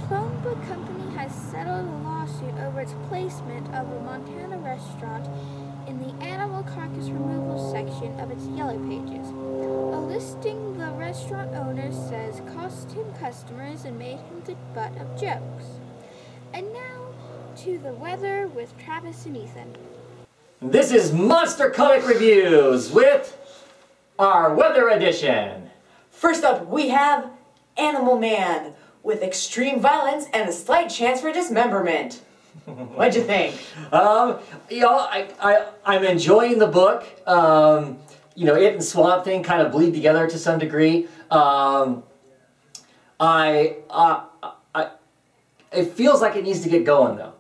phone book company has settled a lawsuit over its placement of a Montana restaurant in the animal carcass removal section of its Yellow Pages. A listing the restaurant owner says cost him customers and made him the butt of jokes. And now to the weather with Travis and Ethan. This is Monster Comic Reviews with our weather edition. First up, we have Animal Man with extreme violence and a slight chance for dismemberment. What'd you think? I'm enjoying the book. It and Swamp Thing kind of bleed together to some degree. It feels like it needs to get going though.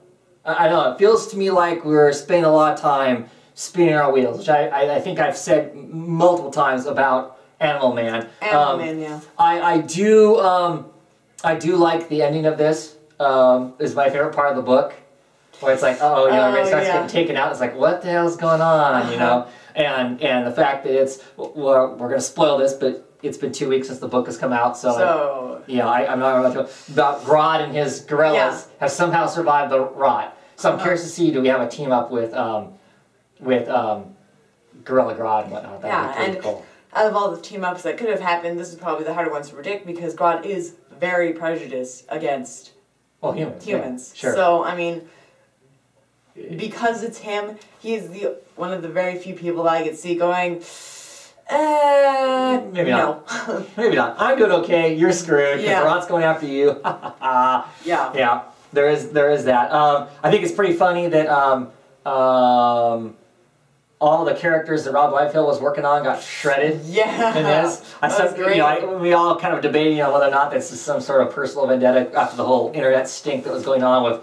I don't know, it feels to me like we're spending a lot of time spinning our wheels, which I think I've said multiple times about Animal Man. Animal Man, yeah. I do like the ending of this. Is my favorite part of the book. Where it's like, everybody starts getting taken out. It's like, what the hell's going on, you know? And the fact that it's, we're going to spoil this, but it's been 2 weeks since the book has come out, so I'm not about Grodd and his gorillas have somehow survived the rot. So I'm curious to see, do we have a team up with Gorilla Grodd and whatnot? That'd be pretty cool. Out of all the team ups that could have happened, this is probably the harder ones to predict because Grodd is very prejudiced against humans. Yeah, sure. So I mean, because it's him, he's one of the very few people that I could see going, maybe not. Maybe not. I'm doing okay. You're screwed because Rod's going after you. Yeah. There is that. I think it's pretty funny that all the characters that Rob Liefeld was working on got shredded. Yeah. In this, that's great. We all kind of debating on whether or not this is some sort of personal vendetta after the whole internet stink that was going on with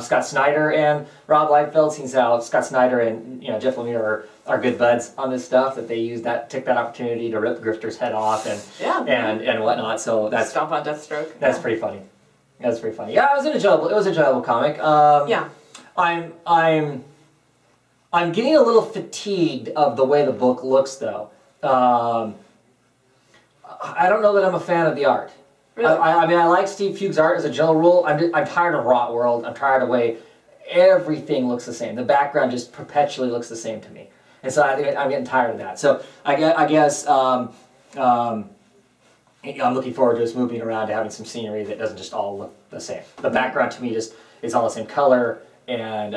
Scott Snyder and Rob Liefeld. Seems how Scott Snyder and Jeff Lemire are good buds on this stuff. That they took that opportunity to rip Grifter's head off and whatnot. So that's stomp on Deathstroke. That's pretty funny. That's pretty funny. Yeah, it was an enjoyable comic. I'm getting a little fatigued of the way the book looks, though. I don't know that I'm a fan of the art. Really? I mean, I like Steve Fuchs' art as a general rule. I'm tired of Rot World. I'm tired of the way everything looks the same. The background just perpetually looks the same to me. And so I think I'm getting tired of that. So I guess I'm looking forward to just moving around to having some scenery that doesn't just all look the same. The background to me just is all the same color, and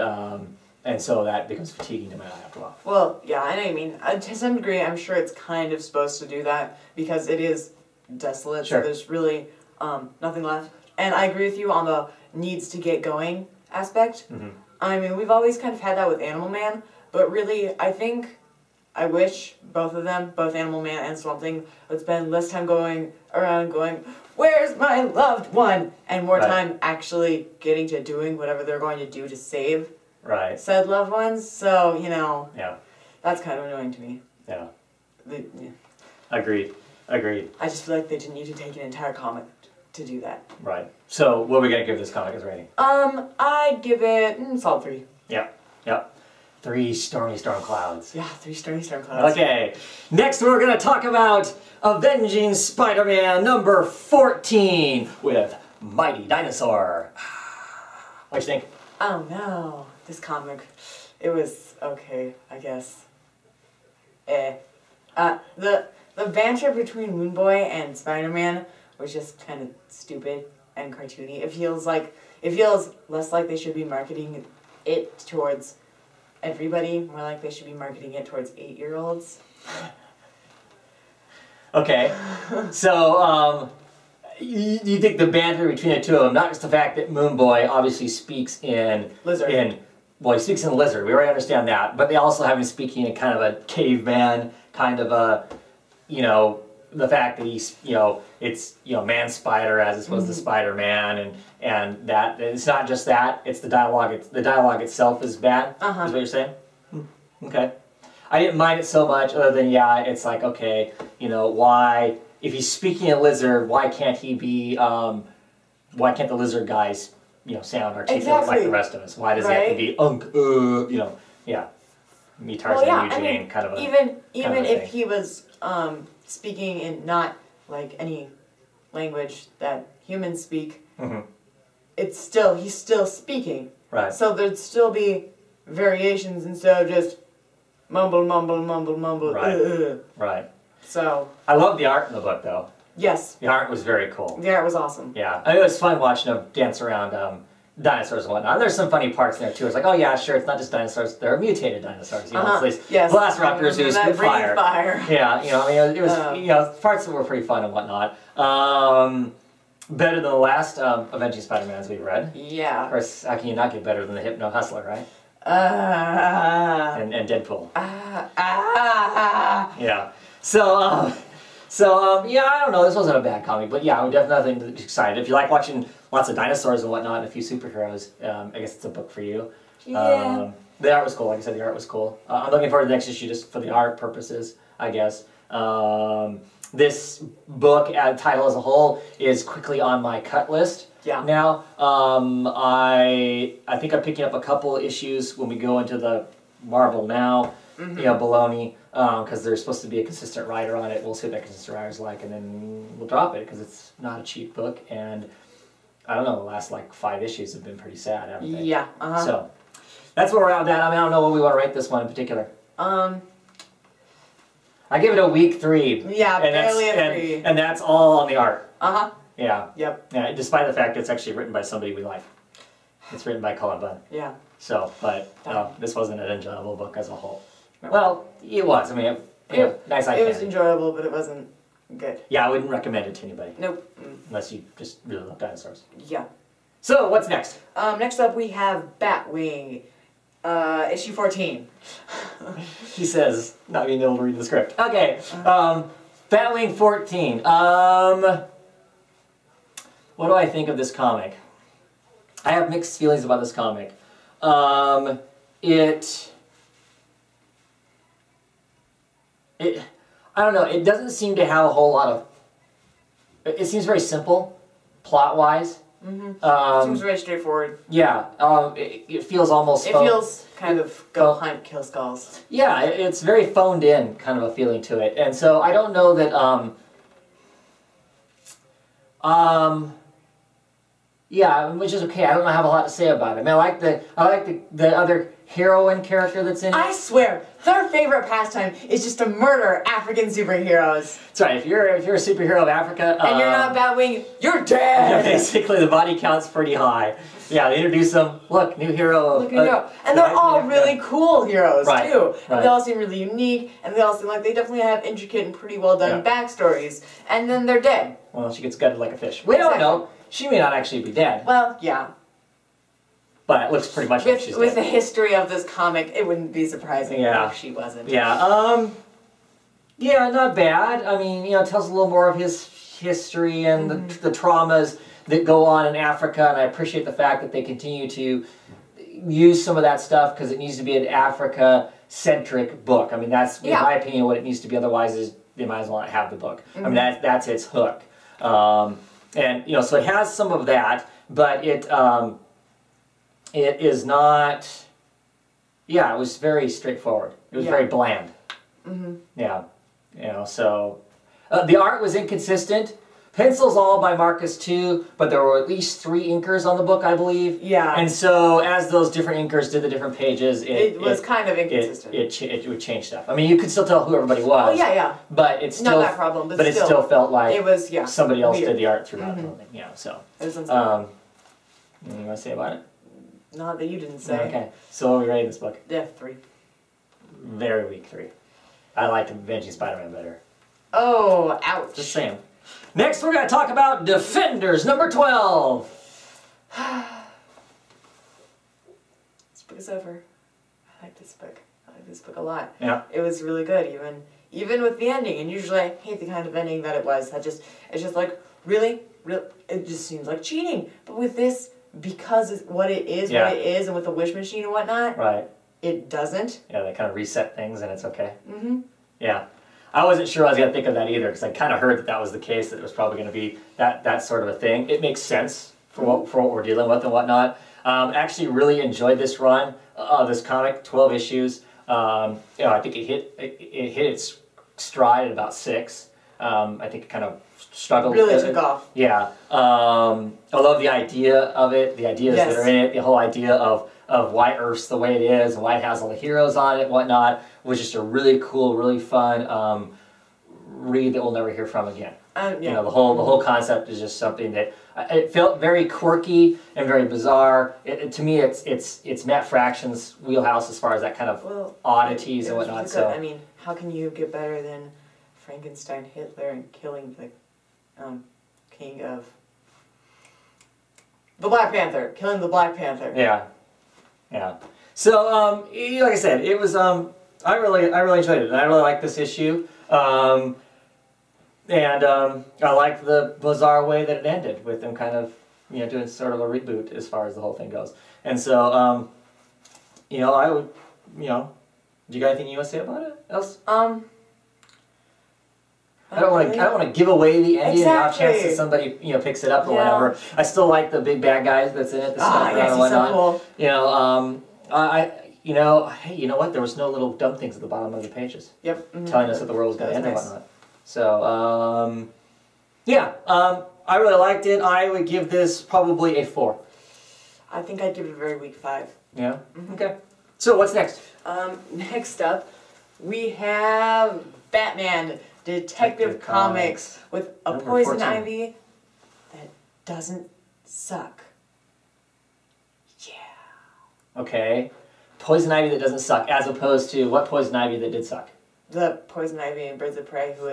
so that becomes fatiguing to my eye after a while. Well, yeah, I know what you mean. To some degree, I'm sure it's kind of supposed to do that because it is desolate, so there's really nothing left. And I agree with you on the needs to get going aspect. I mean, we've always kind of had that with Animal Man, but really, I wish both of them, both Animal Man and Swamp Thing, would spend less time going around going, where's my loved one? And more time actually getting to doing whatever they're going to do to save said loved ones. So, that's kind of annoying to me. Yeah. Agreed. I just feel like they didn't need to take an entire comic to do that. Right. So, what are we going to give this comic as a rating? I'd give it solid 3. Yep. 3 stormy storm clouds. Yeah, 3 stormy storm clouds. Okay. Next, we're going to talk about Avenging Spider-Man number 14 with Mighty Dinosaur. What'd you think? Oh no, this comic, it was okay, I guess. The banter between Moon Boy and Spider-Man was just kind of stupid and cartoony. It feels less like they should be marketing it towards everybody, more like they should be marketing it towards 8-year-olds. Okay, so you think the banter between the two of them, not just the fact that Moon Boy obviously speaks in Lizard. Well, he speaks in Lizard, we already understand that, but they also have him speaking in kind of a caveman, kind of a, the fact that he's, it's, man spider as opposed to Spider-Man, and that, it's not just that, it's the dialogue, the dialogue itself is bad, is what you're saying? Okay. I didn't mind it so much, other than, it's like, okay, why, if he's speaking in Lizard, why can't he be, why can't the Lizard guys, sound articulate like the rest of us? Why does he have to be, me, Tarzan, Eugene, kind of a... Even if he was speaking in not, like, any language that humans speak, he's still speaking. Right. So there'd still be variations instead of just mumble, mumble, mumble, mumble. Right. Right. So. I love the art in the book, though. Yes. The art was very cool. The art was awesome. Yeah. I mean, it was fun watching them dance around dinosaurs and whatnot. And there's some funny parts in there, too. It's like, oh, yeah, sure, it's not just dinosaurs. There are mutated dinosaurs. You know, it's yes. Velociraptors who spit fire. Yeah, you know, I mean, it was, you know, parts that were pretty fun and whatnot. Better than the last Avenging Spider-Mans we've read. Yeah. Of course, how can you not get better than the Hypno Hustler, right? And Deadpool. Yeah. So, yeah, I don't know. This wasn't a bad comic, but yeah, I'm definitely excited. If you like watching lots of dinosaurs and whatnot, and a few superheroes, I guess it's a book for you. Yeah. The art was cool. Like I said, the art was cool. I'm looking forward to the next issue just for the art purposes, I guess. This book, title as a whole, is quickly on my cut list. Yeah. Now, I think I'm picking up a couple issues when we go into the Marvel Now, you know, baloney, because there's supposed to be a consistent writer on it. We'll see what that consistent writer's like, and then we'll drop it because it's not a cheap book. And I don't know, the last like 5 issues have been pretty sad, haven't they? Yeah. So that's where we're at with that. I mean, I don't know what we want to rate this one in particular. I give it a weak 3. Yeah, and barely a 3. And that's all on the art. Yeah. Yep. Yeah, despite the fact it's actually written by somebody we like. It's written by Colin Bunn. Yeah. So, but this wasn't an enjoyable book as a whole. Well, it was. I mean, nice eye It was candy. enjoyable, but it wasn't good. Yeah, I wouldn't recommend it to anybody. Nope. Unless you just really love dinosaurs. Yeah. So, what's next? Next up we have Batwing, issue 14. He says, not being able to read the script. Okay, Batwing 14. What do I think of this comic? I have mixed feelings about this comic. I don't know, it doesn't seem to have a whole lot of, it seems very simple, plot-wise. Seems very straightforward. Yeah, it feels almost... It feels kind of go hunt, kill skulls. Yeah, it's very phoned in kind of a feeling to it. And so I don't know that, yeah, which is okay. I don't have a lot to say about it. I mean, I like the other heroine character that's in it. I swear, their favorite pastime is just to murder African superheroes. That's right. If you're a superhero of Africa, and you're not Batwing, you're dead. Yeah, basically, the body count's pretty high. Yeah, they introduce them. Look, new hero. Look, new hero. And they're all really cool heroes too. And right. they all seem really unique, and they all seem like they definitely have intricate and pretty well done backstories. And then they're dead. Well, she gets gutted like a fish. We don't know. She may not actually be dead. Well, yeah. But it looks pretty much like she's dead. With the history of this comic, it wouldn't be surprising if she wasn't. Yeah, yeah, not bad. I mean, you know, it tells a little more of his history and the traumas that go on in Africa, and I appreciate the fact that they continue to use some of that stuff because it needs to be an Africa-centric book. I mean, that's, in my opinion, what it needs to be. Otherwise, is they might as well not have the book. I mean, that's its hook. And, you know, so it has some of that, but it is not, yeah, it was very straightforward. It was very bland. Yeah, you know, so the art was inconsistent. Pencils all by Marcus too, but there were at least 3 inkers on the book, I believe. Yeah. And so as those different inkers did the different pages, it was kind of inconsistent. It would change stuff. I mean, you could still tell who everybody was. Oh yeah, yeah. But it's still not that problem. But it still felt like it was somebody else weird. did the art throughout. Yeah. So. Anything you want to say about it? Not that you didn't say. Okay. So what are we rating this book? Yeah, 3. Very weak 3. I liked Avenging Spider-Man better. Oh, ouch. Just saying. Next, we're going to talk about Defenders, number 12. This book is over. I like this book. I like this book a lot. Yeah. It was really good, even with the ending. And usually I hate the kind of ending that it was. It's just like, really? It just seems like cheating. But with this, because it's what it is, and with the wish machine and whatnot, it doesn't. Yeah, they kind of reset things and it's okay. Yeah. I wasn't sure I was going to think of that either, because I kind of heard that was the case, that it was probably going to be that sort of a thing. It makes sense for what we're dealing with and whatnot. Actually really enjoyed this run, this comic, 12 issues. You know, I think it hit its stride at about 6. I think it kind of struggled. Really took off. Yeah. I love the idea of it, the ideas that are in it, the whole idea of why Earth's the way it is, and why it has all the heroes on it and whatnot, was just a really cool, really fun read that we'll never hear from again. You know, the whole concept is just something that it felt very quirky and very bizarre. To me, it's Matt Fraction's wheelhouse as far as that kind of oddities and whatnot. Really so I mean, how can you get better than Frankenstein, Hitler, and killing the king of the Black Panther, killing the Black Panther? Yeah, yeah. So like I said, it was I really enjoyed it, and I really like this issue. And I like the bizarre way that it ended, with them kind of, you know, doing sort of a reboot as far as the whole thing goes. And so, you know, I would, you know, do you got anything you want to say about it else? I don't want to give away the ending and the off chance that somebody, you know, picks it up or whatever. I still like the big bad guys that's in it, the stuff around and whatnot. So cool. You know, you know, hey, you know what? There was no little dumb things at the bottom of the pages. Yep. Telling us that the world was going to end and whatnot. So, yeah, I really liked it. I would give this probably a 4. I think I'd give it a very weak 5. Yeah? Okay. So, what's next? Next up, we have Batman Detective Comics with a Number Poison 14. Ivy that doesn't suck. Yeah. Okay. Poison Ivy that doesn't suck, as opposed to what Poison Ivy that did suck? The Poison Ivy and Birds of Prey, who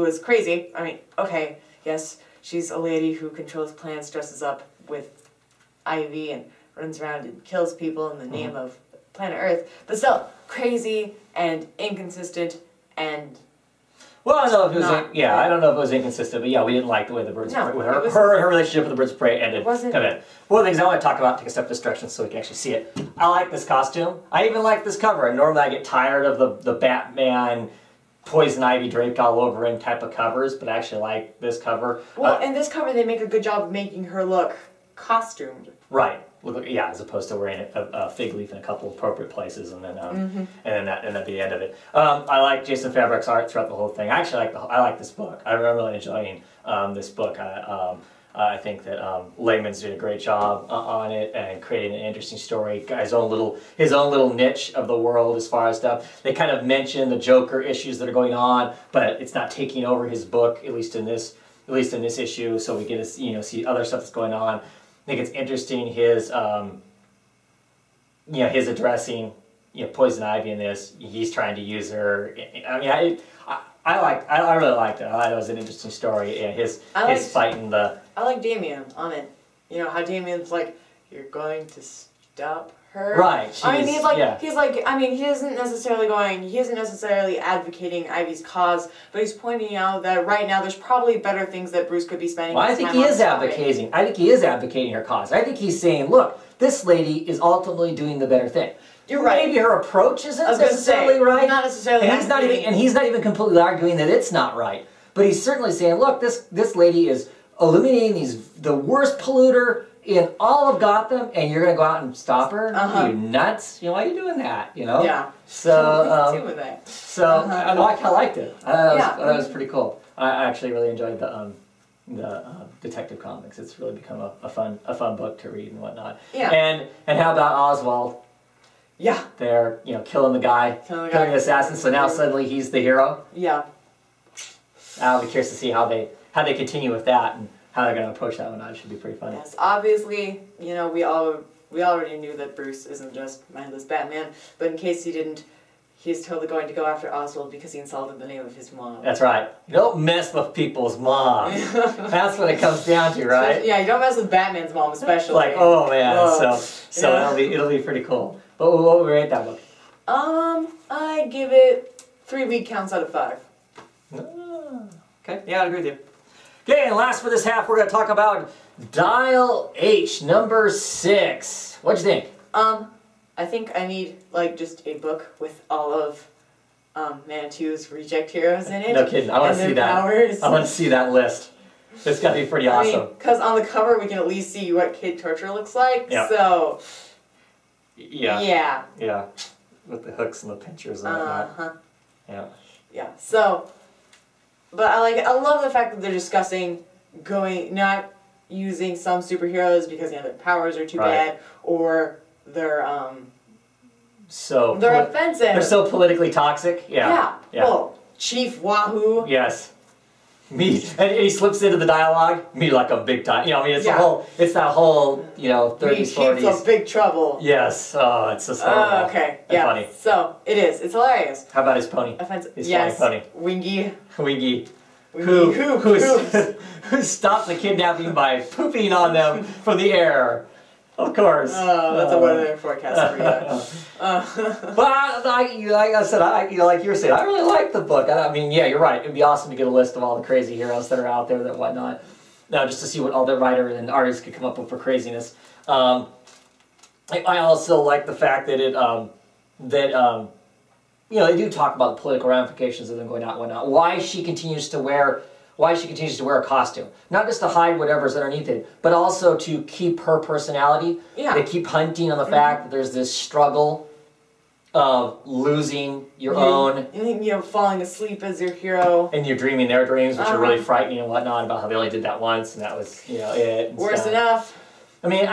was crazy. I mean, okay, yes, she's a lady who controls plants, dresses up with Ivy, and runs around and kills people in the name of planet Earth, but still crazy and inconsistent and. Well, I don't know if it was I don't know if it was inconsistent, but yeah, we didn't like the way the Birds of Prey, her relationship with the Birds of Prey ended. One of the things I want to talk about, take a step this direction so we can actually see it. I like this costume. I even like this cover. And normally I get tired of the Batman Poison Ivy draped all over him type of covers, but I actually like this cover. Well, in this cover they make a good job of making her look costumed. Right. Yeah, as opposed to wearing a fig leaf in a couple of appropriate places, and then and at the end of it. I like Jason Fabrek's art throughout the whole thing. I actually like this book. I'm really enjoying this book. I think that Layman's doing a great job on it and creating an interesting story. His own little niche of the world as far as stuff. They kind of mention the Joker issues that are going on, but it's not taking over his book, at least in this issue. So we get to see other stuff that's going on. I think it's interesting his his addressing Poison Ivy in this. He's trying to use her. I mean, I really liked it. I thought it was an interesting story, and his fighting the. I like Damien on it. You know how Damien's like, you're going to stop her. Right. I mean, he isn't necessarily advocating Ivy's cause, but he's pointing out that right now there's probably better things that Bruce could be spending. Well, I think he is advocating. I think he is advocating her cause. I think he's saying, look, this lady is ultimately doing the better thing. You're right. Maybe her approach isn't necessarily right. Not necessarily. And he's not even completely arguing that it's not right. But he's certainly saying, look, this lady is eliminating the worst polluter in all of Gotham, and you're going to go out and stop her? You nuts? Why are you doing that? Yeah. So, I liked it. That was pretty cool. I actually really enjoyed the Detective Comics. It's really become a fun book to read and whatnot. Yeah. And how about Oswald? Yeah. They're killing the guy, killing the assassin. So now suddenly he's the hero. Yeah. I'll be curious to see how they continue with that and how they're going to approach that one. It should be pretty funny. Yes, obviously, we already knew that Bruce isn't just mindless Batman, but in case he didn't, he's totally going to go after Oswald because he insulted the name of his mom. That's right. You don't mess with people's moms. That's what it comes down to, right? Yeah, you don't mess with Batman's mom, especially. Like, oh man, so it'll be pretty cool. But what would we rate that book? I give it 3 week counts out of 5. Okay, yeah, I agree with you. Okay, and last for this half, we're going to talk about Dial H, number 6. What'd you think? I think I need, just a book with all of Manitou's reject heroes in it. No kidding, I want to see that. Powers. I want to see that list. It's got to be pretty awesome. Because on the cover, we can at least see what Kid Torture looks like, yep. So... Yeah. With the hooks and the pinchers and whatnot. Yeah. So, But I love the fact that they're discussing not using some superheroes because their powers are too bad, or they're offensive. They're so politically toxic. Yeah. Well, Chief Wahoo. Yes. Me, and he slips into the dialogue. Me like a big time. It's that whole 30s, 40s. Chief's a big trouble. Yes. Oh, it's just horrible. Okay. And funny. So it is. It's hilarious. How about his pony? Offensive. His flying pony. Wingy. Wingy. Who stops the kidnapping by pooping on them from the air. Of course. That's a weather forecast for you. But like I said, like you were saying, I really like the book. I mean, yeah, you're right. It'd be awesome to get a list of all the crazy heroes that are out there and whatnot. Now, just to see what all the writer and artists could come up with for craziness. I also like the fact that they do talk about the political ramifications of them going out and whatnot. Why she continues to wear a costume. Not just to hide whatever's underneath it, but also to keep her personality. Yeah. They keep hunting on the fact that there's this struggle of losing your own. Falling asleep as your hero. And you're dreaming their dreams, which are really frightening and whatnot, about how they only did that once, and that was, it. Worse enough. I mean,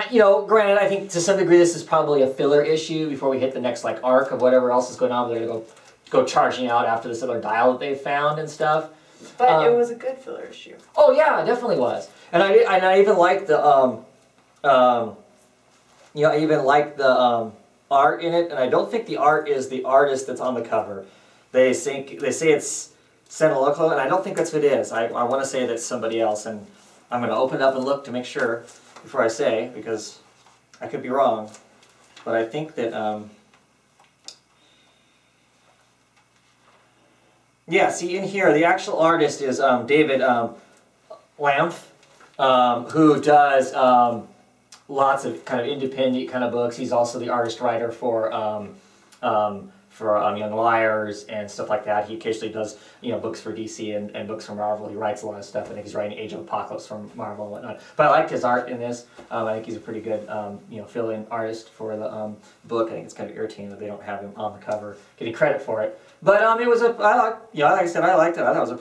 granted, I think to some degree this is probably a filler issue before we hit the next, arc of whatever else is going on. They're going to go charging out after this other dial that they found and stuff. But it was a good filler issue. Oh yeah, it definitely was. And I even like the I even like the art in it, and I don't think the art is the artist that's on the cover. They say it's Sanaloco, and I don't think that's what it is. I want to say that's somebody else, and I'm going to open it up and look to make sure before I say, because I could be wrong. But I think that yeah, see in here, the actual artist is David Lampf, who does lots of kind of independent kind of books. He's also the artist writer for Young Liars and stuff like that. He occasionally does books for DC and books for Marvel. He writes a lot of stuff. I think he's writing Age of Apocalypse from Marvel and whatnot. But I liked his art in this. I think he's a pretty good fill-in artist for the book. I think it's kind of irritating that they don't have him on the cover getting credit for it. But it was like I said, I liked it. I thought it was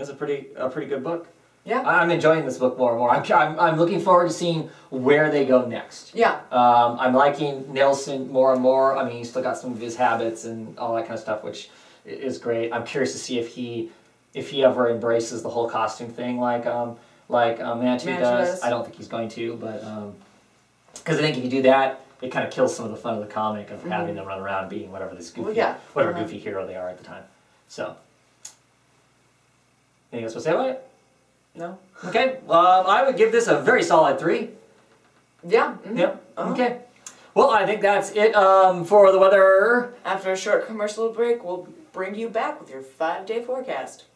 a pretty good book. Yeah. I'm enjoying this book more and more. I'm looking forward to seeing where they go next. Yeah. I'm liking Nelson more and more. I mean, he's still got some of his habits and all that kind of stuff, which is great. I'm curious to see if he ever embraces the whole costume thing like Mantu does. I don't think he's going to, but because I think if you do that, it kind of kills some of the fun of the comic of having them run around being whatever this goofy, goofy hero they are at the time. So, anything else to say about it? No. Okay. I would give this a very solid 3. Yeah. Yep. Okay. Well, I think that's it for the weather. After a short commercial break, we'll bring you back with your 5-day forecast.